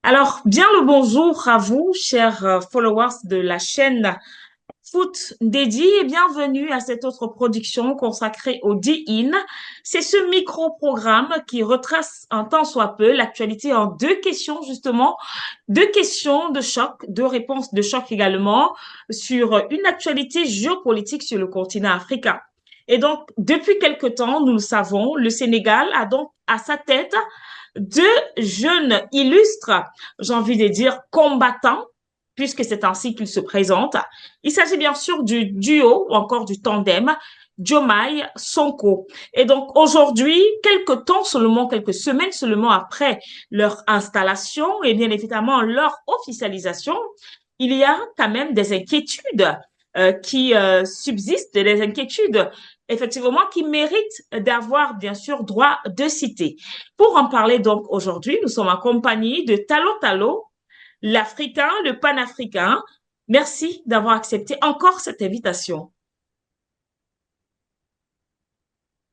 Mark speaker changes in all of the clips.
Speaker 1: Alors, bien le bonjour à vous, chers followers de la chaîne Foot dédié et bienvenue à cette autre production consacrée au DIN. C'est ce micro-programme qui retrace un tant soit peu l'actualité en deux questions, justement, deux questions de choc, deux réponses de choc également sur une actualité géopolitique sur le continent africain. Et donc, depuis quelque temps, nous le savons, le Sénégal a donc à sa tête deux jeunes illustres, j'ai envie de dire combattants, puisque c'est ainsi qu'ils se présentent. Il s'agit bien sûr du duo ou encore du tandem Diomaye Sonko. Et donc aujourd'hui, quelques temps seulement, quelques semaines seulement après leur installation et bien évidemment leur officialisation, il y a quand même des inquiétudes qui subsistent, des inquiétudes effectivement qui méritent d'avoir bien sûr droit de citer. Pour en parler donc aujourd'hui, nous sommes accompagnés de Talo Talo, l'Africain, le panafricain. Merci d'avoir accepté encore cette invitation.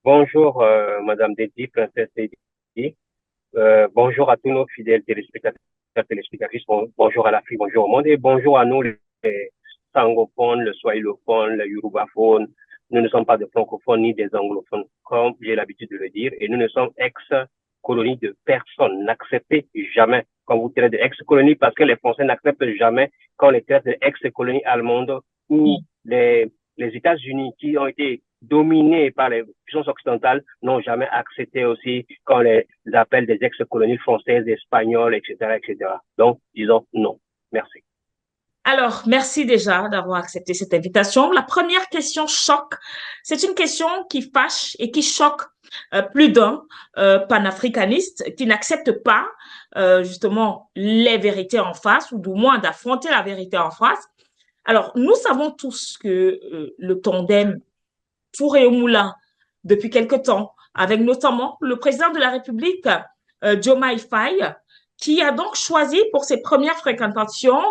Speaker 2: Bonjour, Madame Dedi, Princesse Dedi. Bonjour à tous nos fidèles téléspectateurs, téléspectatrices. Bonjour à l'Afrique, bonjour au monde et bonjour à nous, les sangophones, le swahilophone, le yorubaphone. Nous ne sommes pas des francophones ni des anglophones, comme j'ai l'habitude de le dire, et nous ne sommes ex-colonies de personne. N'acceptez jamais quand vous traitez d'ex-colonies parce que les Français n'acceptent jamais quand on les traite d'ex-colonies allemandes ou les États-Unis qui ont été dominés par les puissances occidentales n'ont jamais accepté aussi quand on les appelle des ex-colonies françaises, espagnoles, etc., etc. Donc, disons non. Merci.
Speaker 1: Alors, merci déjà d'avoir accepté cette invitation. La première question choc. C'est une question qui fâche et qui choque plus d'un panafricaniste qui n'accepte pas justement les vérités en face ou du moins d'affronter la vérité en face. Alors, nous savons tous que le tandem Touré au Moulin depuis quelque temps, avec notamment le président de la République, Diomaye Faye, qui a donc choisi pour ses premières fréquentations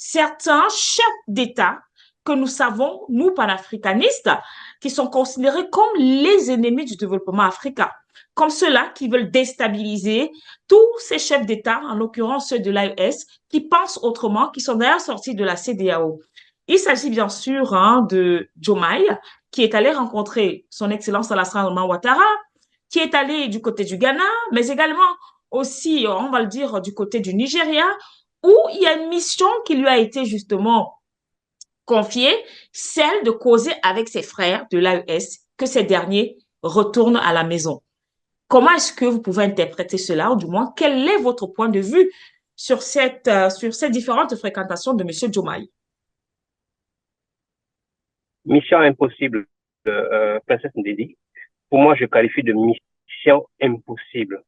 Speaker 1: certains chefs d'État que nous savons, nous, panafricanistes, qui sont considérés comme les ennemis du développement africain, comme ceux-là qui veulent déstabiliser tous ces chefs d'État, en l'occurrence ceux de l'AES, qui pensent autrement, qui sont d'ailleurs sortis de la CEDEAO. Il s'agit bien sûr de Diomaye, qui est allé rencontrer son Excellence Alassane Ouattara, qui est allé du côté du Ghana, mais également aussi, on va le dire, du côté du Nigeria, où il y a une mission qui lui a été justement confiée, celle de causer avec ses frères de l'AES, que ces derniers retournent à la maison. Comment est-ce que vous pouvez interpréter cela, ou du moins, quel est votre point de vue sur sur ces différentes fréquentations de M. Diomaye?
Speaker 2: Mission impossible, Princesse Ndedi. Pour moi, je qualifie de mission impossible.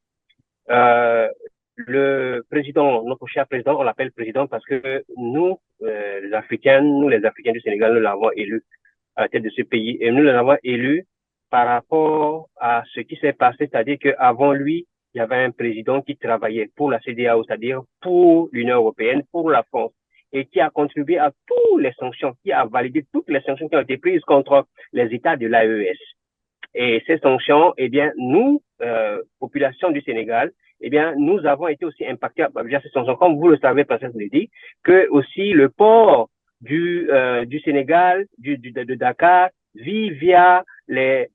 Speaker 2: Euh, le président, notre cher président, on l'appelle président parce que nous, les Africains du Sénégal, nous l'avons élu à la tête de ce pays et nous l'avons élu par rapport à ce qui s'est passé, c'est-à-dire qu'avant lui, il y avait un président qui travaillait pour la CEDEAO, c'est-à-dire pour l'Union européenne, pour la France, et qui a contribué à toutes les sanctions, qui a validé toutes les sanctions qui ont été prises contre les États de l'AES. Et ces sanctions, eh bien, nous, population du Sénégal, eh bien, nous avons été aussi impactés via ces sanctions. Comme vous le savez, Princesse Lady, que aussi le port du Sénégal, de Dakar, vit via les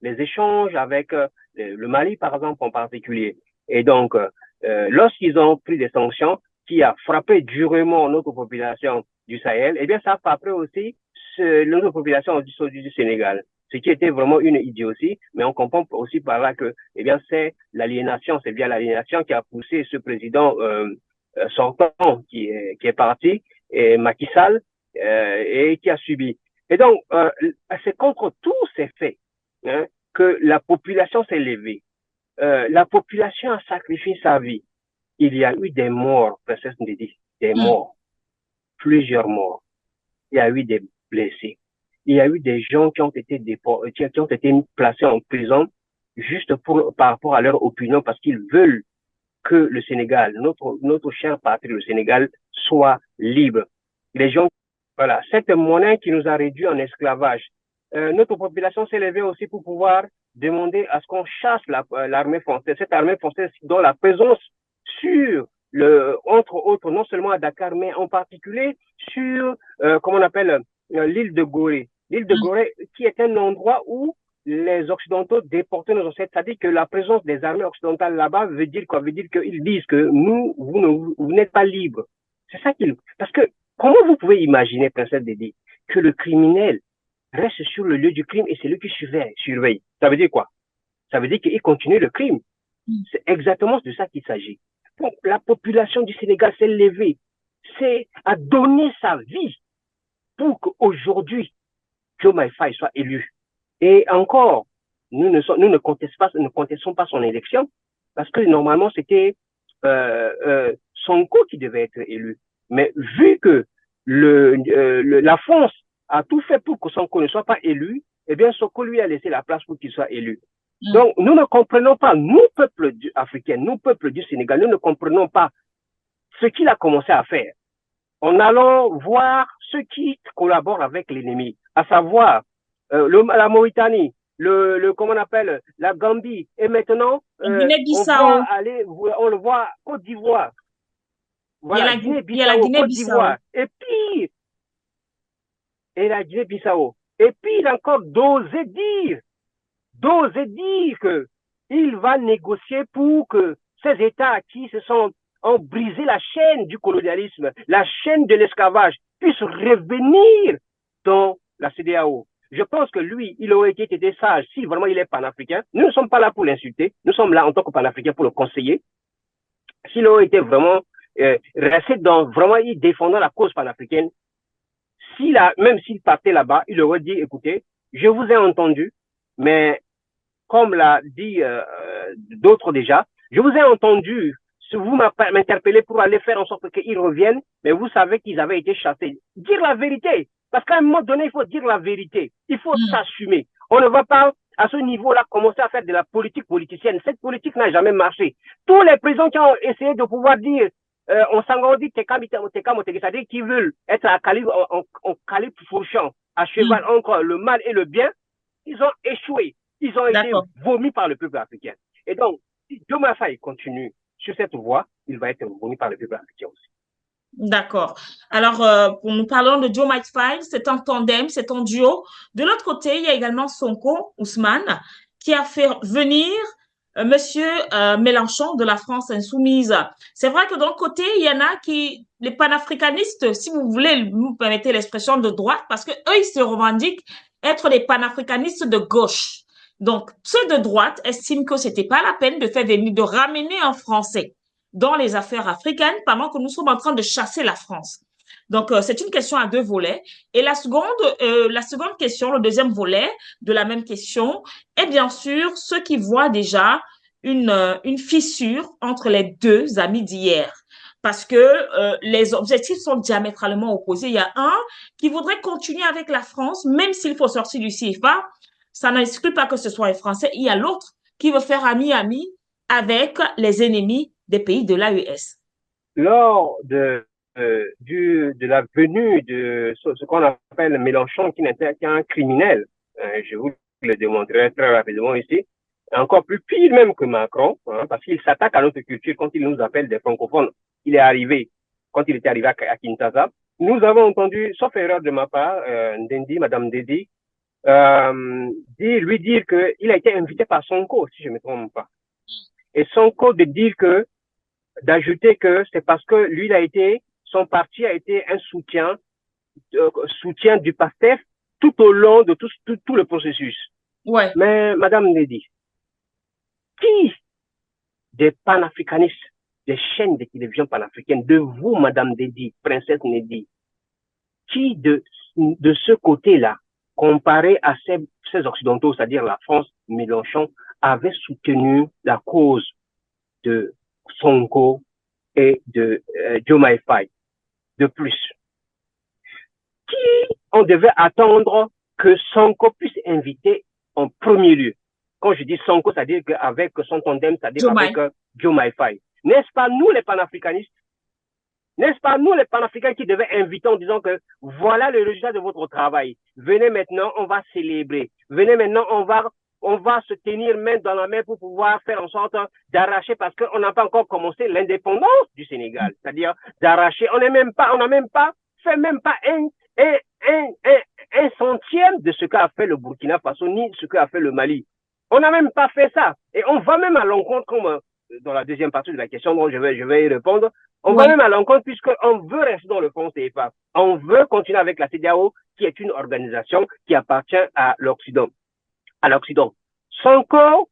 Speaker 2: échanges avec le Mali, par exemple, en particulier. Et donc, lorsqu'ils ont pris des sanctions qui a frappé durement notre population du Sahel, eh bien, ça a frappé aussi notre population du Sénégal, ce qui était vraiment une idiotie, mais on comprend aussi par là que, eh bien, c'est bien l'aliénation qui a poussé ce président sortant qui est parti, et Macky Sall, et qui a subi. Et donc, c'est contre tous ces faits hein, que la population s'est levée. La population a sacrifié sa vie. Il y a eu des morts, Princesse Ndidi, des morts, plusieurs morts. Il y a eu des blessés. Il y a eu des gens qui ont été qui ont été placés en prison juste par rapport à leur opinion parce qu'ils veulent que le Sénégal, notre cher patrie, le Sénégal, soit libre. Les gens, voilà, cette monnaie qui nous a réduits en esclavage. Notre population s'est levée aussi pour pouvoir demander à ce qu'on chasse l'armée française, cette armée française dont la présence sur entre autres, non seulement à Dakar, mais en particulier sur, comment on appelle, l'île de Gorée. L'île de Gorée, qui est un endroit où les Occidentaux déportaient nos ancêtres. C'est-à-dire que la présence des armées occidentales là-bas veut dire quoi? Veut dire qu'ils disent que nous, vous n'êtes pas libres. C'est ça qu'ils... Parce que, comment vous pouvez imaginer, Princesse Dédé, que le criminel reste sur le lieu du crime et c'est lui qui surveille? Ça veut dire quoi? Ça veut dire qu'il continue le crime. C'est exactement de ça qu'il s'agit. Donc, la population du Sénégal s'est levée, a donné sa vie pour qu'aujourd'hui, Diomaye Faye soit élu. Et encore, nous ne contestons pas son élection, parce que normalement, c'était Sonko qui devait être élu. Mais vu que la France a tout fait pour que Sonko ne soit pas élu, eh bien, Sonko lui a laissé la place pour qu'il soit élu. Donc, nous ne comprenons pas, nous, peuple africain, nous, peuple du Sénégal, nous ne comprenons pas ce qu'il a commencé à faire en allant voir ceux qui collaborent avec l'ennemi, à savoir la Mauritanie, comment on appelle, la Gambie, et maintenant, on le voit Côte d'Ivoire. Voilà, Guinée-Bissau, Côte d'Ivoire. Et puis, et la Guinée-Bissau. Et puis, il a encore d'oser dire qu'il va négocier pour que ces États qui ont brisé la chaîne du colonialisme, la chaîne de l'esclavage, puissent revenir dans la CEDEAO. Je pense que lui, il aurait été sage si vraiment il est panafricain. Nous ne sommes pas là pour l'insulter. Nous sommes là en tant que panafricains pour le conseiller. S'il aurait été vraiment resté vraiment défendant la cause panafricaine, même s'il partait là-bas, il aurait dit, écoutez, je vous ai entendu, mais comme l'a dit d'autres déjà, je vous ai entendu, vous m'interpellez pour aller faire en sorte qu'ils reviennent, mais vous savez qu'ils avaient été chassés. Dire la vérité, parce qu'à un moment donné, il faut dire la vérité, il faut s'assumer. On ne va pas, à ce niveau-là, commencer à faire de la politique politicienne. Cette politique n'a jamais marché. Tous les présidents qui ont essayé de pouvoir dire on s'engrandit, c'est-à-dire qu'ils veulent être en calibre fourchant, à cheval entre le mal et le bien, ils ont échoué. Ils ont été vomis par le peuple africain. Et donc, si Diomaye Faye continue sur cette voie, il va être vomi par le peuple africain aussi.
Speaker 1: D'accord. Alors, nous parlons de Diomaye Faye, c'est un tandem, c'est un duo. De l'autre côté, il y a également Sonko Ousmane qui a fait venir Monsieur Mélenchon de la France insoumise. C'est vrai que d'un côté, il y en a les panafricanistes, si vous voulez, vous permettez l'expression de droite, parce que eux, ils se revendiquent être des panafricanistes de gauche. Donc, ceux de droite estiment que c'était pas la peine de faire venir, de ramener un Français dans les affaires africaines pendant que nous sommes en train de chasser la France. Donc, c'est une question à deux volets. Et la seconde question, le deuxième volet de la même question, est bien sûr ceux qui voient déjà une fissure entre les deux amis d'hier. Parce que les objectifs sont diamétralement opposés. Il y a un qui voudrait continuer avec la France, même s'il faut sortir du CFA. Ça n'exclut pas que ce soit un Français. Il y a l'autre qui veut faire ami-ami avec les ennemis des pays de l'AES.
Speaker 2: Lors de la venue de ce qu'on appelle Mélenchon, qui est un criminel, je vous le démontrerai très rapidement ici, encore plus pire même que Macron, parce qu'il s'attaque à notre culture quand il nous appelle des francophones. Quand il était arrivé à Kinshasa, nous avons entendu, sauf erreur de ma part, Madame Dédi, lui dire qu'il a été invité par Sonko, si je ne me trompe pas. Et Sonko d'ajouter que c'est parce que lui, son parti a été un soutien du PASTEF tout au long de tout le processus.
Speaker 1: Ouais.
Speaker 2: Mais Madame Dédi, qui des panafricanistes, des chaînes de télévision panafricaines, de vous, Madame Dédi, Princesse Nédi, qui de ce côté-là, comparé à ces occidentaux, c'est-à-dire la France, Mélenchon, avait soutenu la cause de Sonko et de Diomaye Faye. De plus, qui on devait attendre que Sonko puisse inviter en premier lieu? Quand je dis Sonko, c'est-à-dire avec son tandem, c'est-à-dire avec Diomaye Faye. N'est-ce pas nous les panafricanistes? N'est-ce pas nous les panafricains qui devaient inviter en disant que voilà le résultat de votre travail. Venez maintenant, on va célébrer. Venez maintenant, on on va se tenir main dans la main pour pouvoir faire en sorte d'arracher, parce qu'on n'a pas encore commencé l'indépendance du Sénégal, c'est-à-dire d'arracher. On n'a même pas fait un centième de ce qu'a fait le Burkina Faso, ni ce qu'a fait le Mali. On n'a même pas fait ça. Et on va même à l'encontre, comme dans la deuxième partie de la question dont je vais y répondre, on va même à l'encontre puisqu'on veut rester dans le fonds CFA. On veut continuer avec la CEDEAO, qui est une organisation qui appartient à l'Occident. Sonko,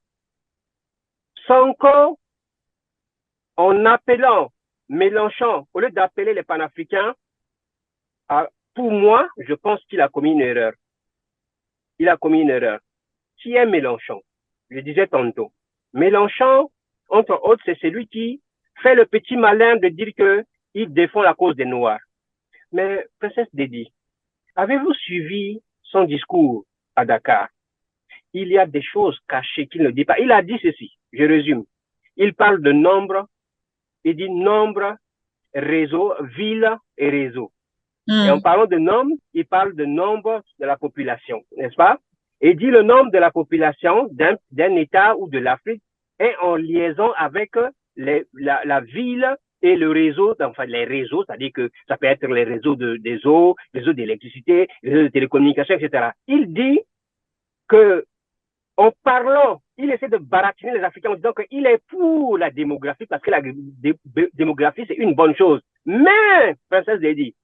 Speaker 2: en appelant Mélenchon, au lieu d'appeler les panafricains, pour moi, je pense qu'il a commis une erreur. Qui est Mélenchon? Je disais tantôt. Mélenchon, entre autres, c'est celui qui fait le petit malin de dire qu'il défend la cause des Noirs. Mais, Princesse Dédi, avez-vous suivi son discours à Dakar? Il y a des choses cachées qu'il ne dit pas. Il a dit ceci, je résume. Il parle de nombre, il dit nombre, réseau, ville et réseau. Et en parlant de nombre, il parle de nombre de la population, n'est-ce pas? Et il dit le nombre de la population d'un État ou de l'Afrique est en liaison avec la ville et le réseau, enfin les réseaux, c'est-à-dire que ça peut être les réseaux des eaux, les réseaux d'électricité, les réseaux de télécommunications, etc. Il dit que, en parlant, il essaie de baratiner les Africains en disant qu'il est pour la démographie parce que la démographie, c'est une bonne chose. Mais, Princesse Dédi,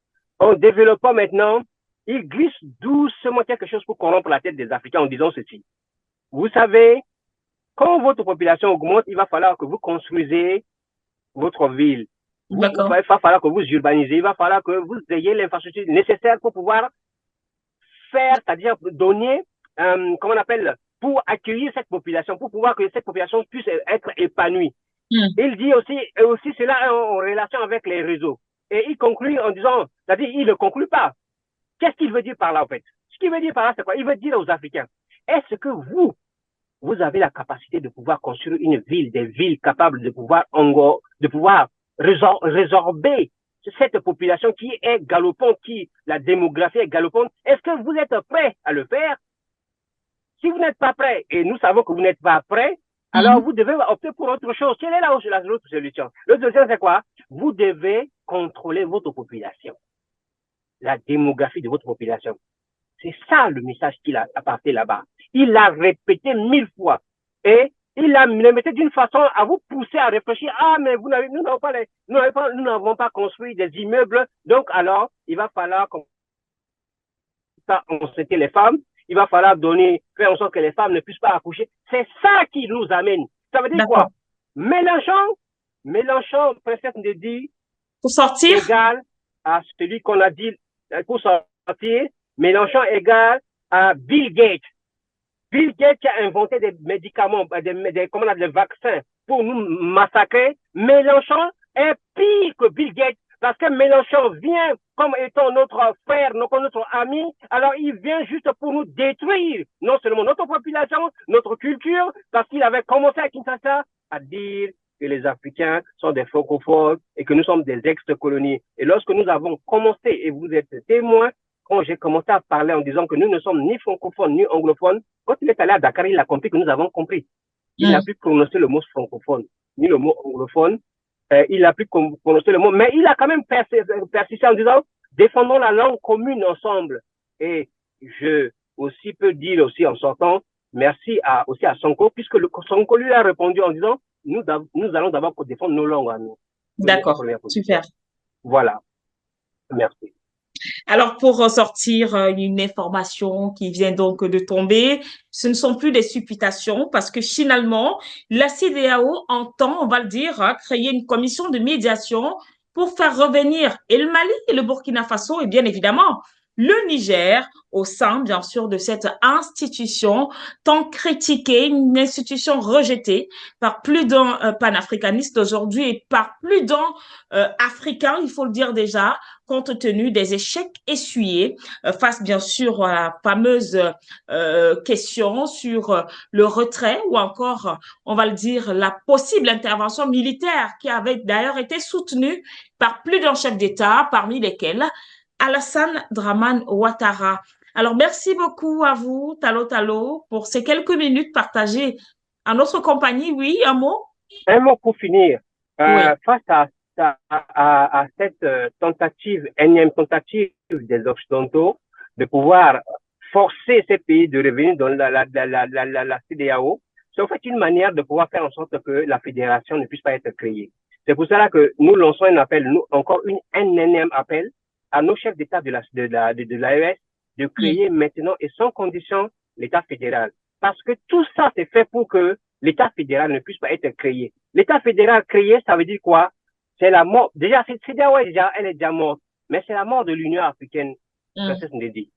Speaker 2: en développant maintenant, il glisse doucement quelque chose pour corrompre la tête des Africains en disant ceci. Vous savez, quand votre population augmente, il va falloir que vous construisez votre ville. Il va falloir que vous urbanisez, il va falloir que vous ayez l'infrastructure nécessaire pour pouvoir faire, c'est-à-dire donner, comment on appelle, pour accueillir cette population, pour pouvoir que cette population puisse être épanouie. Il dit aussi cela en relation avec les réseaux. Et il conclut en disant, c'est-à-dire il ne conclut pas. Qu'est-ce qu'il veut dire par là, en fait? Ce qu'il veut dire par là, c'est quoi? Il veut dire aux Africains, est-ce que vous avez la capacité de pouvoir construire une ville, des villes capables de pouvoir résorber cette population qui est galopante, la démographie est galopante? Est-ce que vous êtes prêts à le faire? Si vous n'êtes pas prêts, et nous savons que vous n'êtes pas prêts, alors vous devez opter pour autre chose. Quelle est l'autre solution? L'autre solution, c'est quoi? Vous devez contrôler votre population, la démographie de votre population. C'est ça le message qu'il a apporté là-bas. Il l'a répété 1000 fois. Et il l'a répété d'une façon à vous pousser à réfléchir. Ah, mais nous n'avons pas construit des immeubles. Donc, alors, il va falloir enceinte les femmes. Il va falloir faire en sorte que les femmes ne puissent pas accoucher. C'est ça qui nous amène. Ça veut dire quoi? Mélenchon, Princesse Dédi,
Speaker 1: pour sortir,
Speaker 2: égal à celui qu'on a dit pour sortir. Mélenchon égal à Bill Gates. Bill Gates qui a inventé des médicaments, des vaccins pour nous massacrer. Mélenchon est pire que Bill Gates parce que Mélenchon vient comme étant notre frère, notre ami. Alors il vient juste pour nous détruire non seulement notre population, notre culture, parce qu'il avait commencé à Kinshasa à dire que les Africains sont des francophones et que nous sommes des ex-colonies. Et lorsque nous avons commencé, et vous êtes témoins, quand j'ai commencé à parler en disant que nous ne sommes ni francophones ni anglophones, quand il est allé à Dakar, il a compris que nous avons compris. Il n'a plus prononcé le mot francophone, ni le mot anglophone. Il n'a plus prononcé le mot, mais il a quand même persisté en disant défendons la langue commune ensemble. Et je aussi peux dire aussi en sortant merci aussi à Sonko, puisque Sonko lui a répondu en disant nous allons d'abord défendre nos langues à nous.
Speaker 1: D'accord, super.
Speaker 2: Voilà. Merci.
Speaker 1: Alors, pour ressortir une information qui vient donc de tomber, ce ne sont plus des supputations parce que finalement, la CEDEAO entend, on va le dire, créer une commission de médiation pour faire revenir et le Mali et le Burkina Faso et bien évidemment le Niger au sein, bien sûr, de cette institution tant critiquée, une institution rejetée par plus d'un panafricaniste aujourd'hui et par plus d'un Africain, il faut le dire déjà, compte tenu des échecs essuyés face, bien sûr, à la fameuse question sur le retrait ou encore, on va le dire, la possible intervention militaire qui avait d'ailleurs été soutenue par plus d'un chef d'État, parmi lesquels Alassane Dramane Ouattara. Alors, merci beaucoup à vous, Talo Talo, pour ces quelques minutes partagées en notre compagnie. Oui, un mot?
Speaker 2: Un mot pour finir.
Speaker 1: Oui.
Speaker 2: Face à cette tentative, énième tentative des Occidentaux de pouvoir forcer ces pays de revenir dans la CEDEAO, c'est en fait une manière de pouvoir faire en sorte que la fédération ne puisse pas être créée. C'est pour cela que nous lançons un appel, encore un énième appel à nos chefs d'État de l'AES de
Speaker 1: Mm.
Speaker 2: créer maintenant et sans condition l'État fédéral. Parce que tout ça, c'est fait pour que l'État fédéral ne puisse pas être créé. L'État fédéral créé, ça veut dire quoi? C'est la mort. Déjà, elle est déjà morte. Mais c'est la mort de l'Union africaine,
Speaker 1: Mm.
Speaker 2: Princesse Ndedi.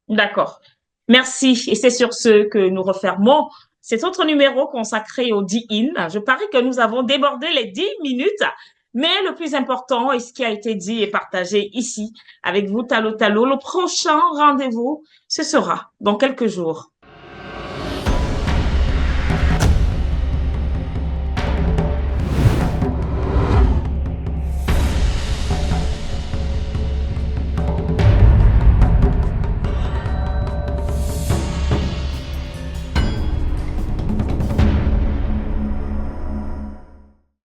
Speaker 1: D'accord. Merci. Et c'est sur ce que nous refermons cet autre numéro consacré au DIN. Je parie que nous avons débordé les 10 minutes, mais le plus important est ce qui a été dit et partagé ici avec vous, Talo Talo. Le prochain rendez-vous, ce sera dans quelques jours.